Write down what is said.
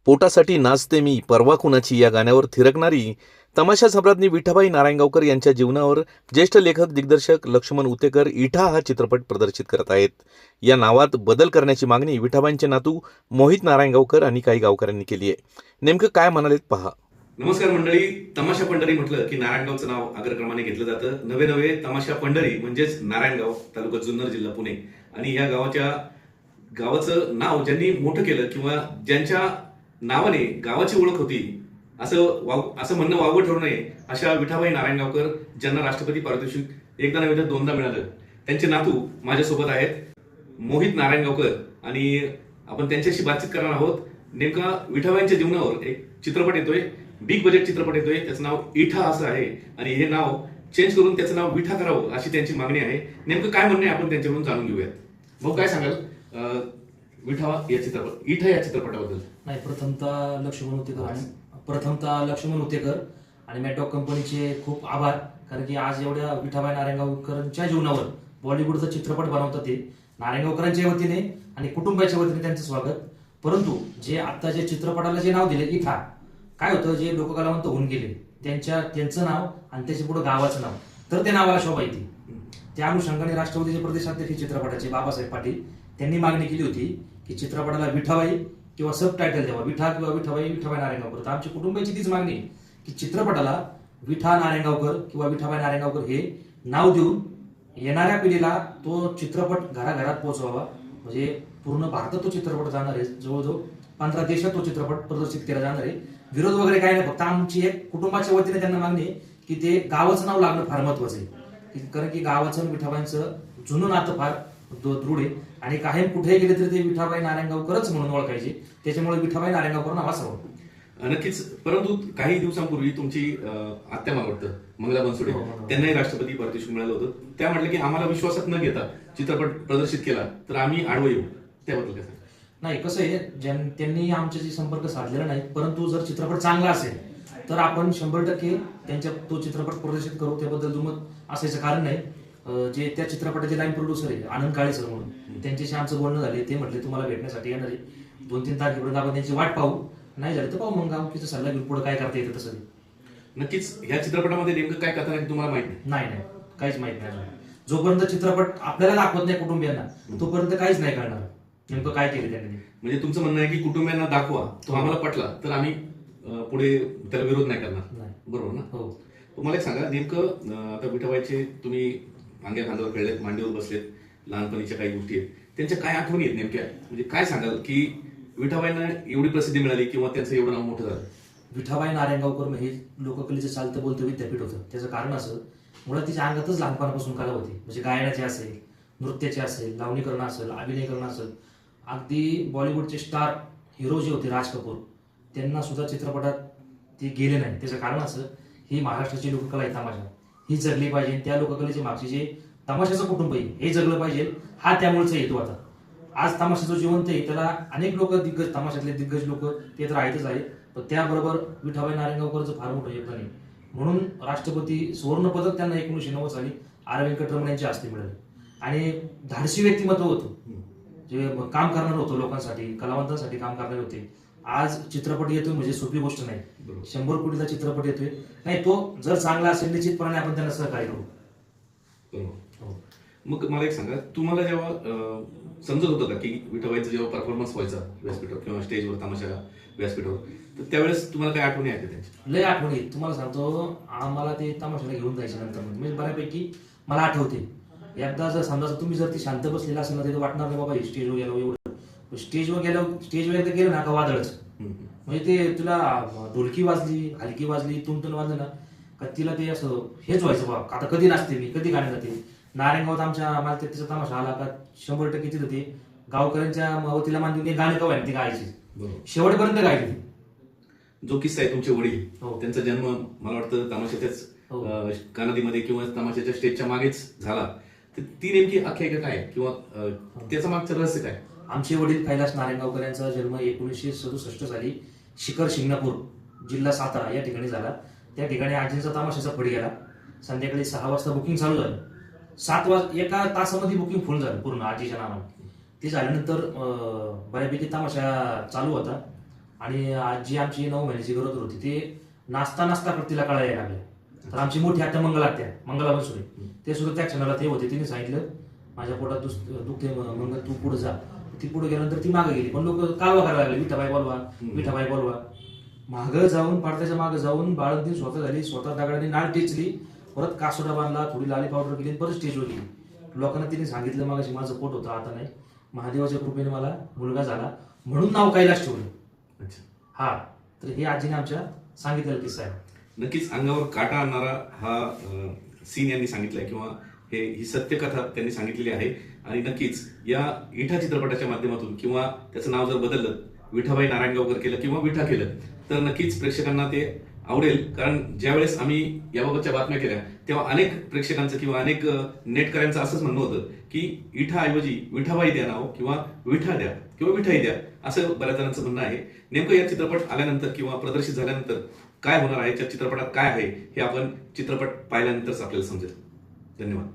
पोटासाठी नाचते मी परवा कुणाची या गाण्यावर थिरकणारी तमाशा सम्राज्ञी विठाबाई नारायणगावकर यांच्या जीवनावर ज्येष्ठ लेखक दिग्दर्शक लक्ष्मण उतेकर इठा हा चित्रपट प्रदर्शित करत आहेत. या नावात बदल करण्याची मागणी विठाबाईंचे नातू मोहित नारायणगावकर आणि काही गावकऱ्यांनी केली आहे. नेमकं काय म्हणालेत पहा. नमस्कार मंडळी. तमाशा पंढरी म्हटलं की नारायणगावचं नाव अग्रक्रमाने घेतलं जातं. नवे नवे तमाशा पंढरी म्हणजेच नारायणगाव, तालुका जुन्नर, जिल्हा पुणे. आणि या गावाचं नाव ज्यांनी मोठं केलं किंवा ज्यांच्या नावाने गावाची ओळख होती असं म्हणणं वावगं ठरू नये अशा विठाबाई नारायणगावकर, ज्यांना राष्ट्रपती पारितोषिक एकदा नव्हे तर दोनदा मिळालं, त्यांचे नातू माझ्यासोबत आहेत, मोहित नारायणगावकर. आणि आपण त्यांच्याशी बातचीत करणार आहोत. नेमका विठाबाईंच्या जीवनावर एक चित्रपट येतोय, बिग बजेट चित्रपट येतोय. त्याचं नाव इठा असं आहे आणि हे नाव चेंज करून त्याचं नाव विठा करावं अशी त्यांची मागणी आहे. नेमकं काय म्हणणं आहे आपण त्यांच्याकडून जाणून घेऊयात. मग काय सांगाल इठा या चित्रपटाबद्दल? नाही, प्रथमतः लक्ष्मण उतेकर आणि मॅटॉक कंपनीचे खूप आभार. कारण की आज एवढ्या विठाबाई नारायणगावकरांच्या जीवनावर बॉलिवूडचा चित्रपट बनवतात ते नारायणगावकरांच्या वतीने आणि कुटुंबाच्या वतीने त्यांचं स्वागत. परंतु जे चित्रपटाला जे नाव दिले इठा, काय होतं, जे लोककलावंत होऊन गेले त्यांचं नाव आणि त्याच्या पुढे गावाचं नाव, तर त्या नावाला शोभा येते. त्या अनुषंगाने राष्ट्रवादीचे प्रदेशाध्यक्ष चित्रपटाचे बाबासाहेब पाटील त्यांनी मागणी केली होती की चित्रपटाला विठाबाई किंवा सब टायटल द्यावा, विठा किंवा विठाबाई नारायणगावकर. तर आमची कुटुंबाची तीच मागणी की चित्रपटाला विठा नारायणगावकर किंवा विठाबाई नारायणगावकर हे नाव देऊन येणाऱ्या पिढीला तो चित्रपट घराघरात पोहोचवावा. म्हणजे पूर्ण भारतात तो चित्रपट जाणार आहे. जवळजवळ 15 देशात तो चित्रपट प्रदर्शित केला जाणार आहे. विरोध वगैरे काय नाही, फक्त आमची एक कुटुंबाच्या वतीने त्यांना मागणी आहे की ते गावाचं नाव लागणं फार महत्वाचं आहे. कारण की गावाचं आणि विठाबाईंचं जुनं नातं फार दृढ आहे आणि कायम कुठेही गेले तरी ते विठाबाई नारायणगावकरच म्हणून ओळखायचे. त्याच्यामुळे विठाबाई नारायणगावकर नाव असावं. नक्कीच. परंतु काही दिवसांपूर्वी तुमची आत्या, मला वाटतं मंगला बनसोडे, त्यांनाही राष्ट्रपती पारितोषिक मिळालं होतं. त्या म्हटलं की आम्हाला विश्वासात न घेता चित्रपट प्रदर्शित केला तर आम्ही आडवं येऊ. त्याबद्दल काय? नाही, कसं आहे, त्यांनी आमच्याशी संपर्क साधलेला नाही. परंतु जर चित्रपट चांगला असेल तर आपण 100% त्यांच्या तो चित्रपट प्रदर्शित करू. त्याबद्दल दुमत असायचं कारण नाही. जे त्या चित्रपटाचे लाईन प्रोड्युसर आहे आनंद काळे सर म्हणून, त्यांच्याशी आमचं बोलणं झाले. ते म्हटले तुम्हाला भेटण्यासाठी येणार आहे, 2-3 तारखेपर्यंत आपण त्यांची वाट पाहू. नाही झालं तर पाहू मग गावकीचा सल्ला घेऊन पुढे काय करता येतं तसं. नक्कीच. ह्या चित्रपटामध्ये नेमकं काय कथा आहे तुम्हाला माहिती नाही? नाही, काहीच माहित नाही. जोपर्यंत चित्रपट आपल्याला दाखवत नाही कुटुंबियांना, तोपर्यंत काहीच नाही कळणार नेमकं काय केलं त्यांनी. म्हणजे तुमचं म्हणणं आहे की कुटुंबियांना दाखवा, तो आम्हाला पटला तर आम्ही पुढे त्याला विरोध नाही करणार. बरोबर ना? हो. मला एक सांगा, नेमकं आता विठाबाईचे तुम्ही अंग्या खांद्यावर खेळलेत, मांडीवर बसलेत, लहानपणीच्या काही गोष्टी आहेत, त्यांच्या काय आठवणी आहेत नेमक्या? म्हणजे काय सांगाल की विठाबाईंना एवढी प्रसिद्धी मिळाली किंवा त्यांचं एवढं नाव मोठं झालं? विठाबाई नारायणगावकर हे लोककलेचं चालतं बोलतं विद्यापीठ होतं. त्याचं कारण असं, मुळात तिच्या अंगातच लहानपणापासून कला होती. म्हणजे गायनाचे असेल, नृत्याचे असेल, लावणी करणं असेल, अभिनय करणं असेल. अगदी बॉलिवूडचे स्टार हिरो जे होते राज कपूर, त्यांना सुद्धा चित्रपटात ते गेले नाही. त्याचं कारण असं, ही महाराष्ट्राची लोककला आहे तमाशा, ही जगली पाहिजे. त्या लोककलेचे मागचे जे तमाशाचं कुटुंब आहे हे जगलं पाहिजे, हा त्यामुळेच येतो. आता आज तमाशा जो जिवंत आहे त्याला अनेक लोक तमाशातले दिग्गज लोक ते तर आहेतच आहे, पण त्याबरोबर विठाबाई नारायणगावकरचं फार मोठं योगदान आहे. म्हणून राष्ट्रपती सुवर्ण पदक त्यांना 1990 साली आर व्यंकटरमण यांच्या हस्ते मिळाले. आणि धाडसी व्यक्तिमत्व होतं, जे काम करणार होतं, लोकांसाठी, कलावंतांसाठी काम करणारे होते. आज चित्रपट येतोय म्हणजे सोपी गोष्ट नाही. 100 कोटीचा चित्रपट येतोय, नाही तो जर चांगला असेल निश्चितपणे आपण त्यांना सहकार्य करू. मग मला एक सांगा, तुम्हाला जेव्हा समजत होतं का की विठाबाईचा जेव्हा परफॉर्मन्स व्हायचा व्यासपीठावर किंवा स्टेजवर, तमाशा व्यासपीठावर, तर त्यावेळेस तुम्हाला काय आठवणी आहेत त्यांची? लय आठवणी. तुम्हाला सांगतो, आम्हाला ते तमाशाला घेऊन जायचे नंतर म्हणजे बऱ्यापैकी मला आठवते. एकदा जर समजा तुम्ही जर ती शांत बसलेला असेल ना, ते वाटणार नाही बाबा स्टेजवर गेलो एवढं. स्टेजवर एकदा गेलं ना का वादळच. म्हणजे ते तुला ढोलकी वाजली, हलकी वाजली, तुमटून वाजलं ना का तिला ते असं हेच व्हायचं बाबा, आता कधी नाचते मी, कधी गाणे जाते. नारायणगावात आमच्या मालतीचा तमाशा आला का 100% तिथं ते गावकऱ्यांच्या वतीला मानून ते गाणं कवाय ती गायची, शेवटपर्यंत गायली. जो किस्सा आहे, तुमचे वडील, हो. त्यांचा जन्म मला वाटतं तमाशाच्याच कानदीमध्ये किंवा तमाशाच्या स्टेजच्या मागेच झाला. तर ती नेमकी आख्यायिका काय किंवा त्याचं मागचं रहस्य काय? आमचे वडील कैलास नारायणगावकर यांचा जन्म 1967 साली शिखर शिंगणापूर, जिल्हा सातारा या ठिकाणी झाला. त्या ठिकाणी आजींचा तमाशाचा फड गेला. संध्याकाळी 6 वाजता बुकिंग चालू झालं. 7 वाजता एका तासामध्ये बुकिंग फुल झालं पूर्ण आजीच्या नावाने. ते झाल्यानंतर बऱ्यापैकी तमाशा चालू होता. आणि आज जी आमची 9 महिन्याची गरोदर होती ते नाचता नाचता तिला कळायला लागले. तर आमची मोठी आत्या मंगला बनसुरे ते सुद्धा त्या क्षणाला ते होते. तिने सांगितलं माझ्या पोटात दुखते मंगल, तू पुढे जा. ती पुढे गेल्यानंतर ती मागे गेली, पण लोक कालवा करायला लागले, विठाबाई बोलवा. मागं जाऊन पाडत्याच्या मागं जाऊन बाळंतीन स्वतः झाली, स्वतः दगडाने नाळ टेचली, परत कासोटा बांधला, थोडी लाली पावडर केली, परत स्टेजवर गेली. लोकांना तिने सांगितलं मागाशी माझं पोट होतं, आता नाही. महादेवाच्या कृपेने मला मुलगा झाला म्हणून नाव कैलास ठेवलं. अच्छा. हा, तर हे आजीने आमच्या सांगितलेला किस्सा आहे. नक्कीच अंगावर काटा आणणारा हा सीन यांनी सांगितलाय किंवा ही सत्यकथा त्यांनी सांगितलेली आहे. आणि नक्कीच या इठा चित्रपटाच्या माध्यमातून किंवा त्याचं नाव जर बदललं, विठाबाई नारायणगावकर केलं किंवा विठा केलं, तर नक्कीच प्रेक्षकांना ते आवडेल. कारण ज्यावेळेस आम्ही याबाबतच्या बातम्या केल्या तेव्हा अनेक प्रेक्षकांचं किंवा अनेक नेटकऱ्यांचं असंच म्हणणं होतं की इठाऐवजी विठाबाई द्या नाव किंवा विठा द्या किंवा विठाई द्या, असं बऱ्याच जणांचं म्हणणं आहे. नेमकं या चित्रपट आल्यानंतर किंवा प्रदर्शित झाल्यानंतर काय होणार आहे, त्या चित्रपटात काय आहे, हे आपण चित्रपट पाहिल्यानंतरच आपल्याला समजेल. धन्यवाद.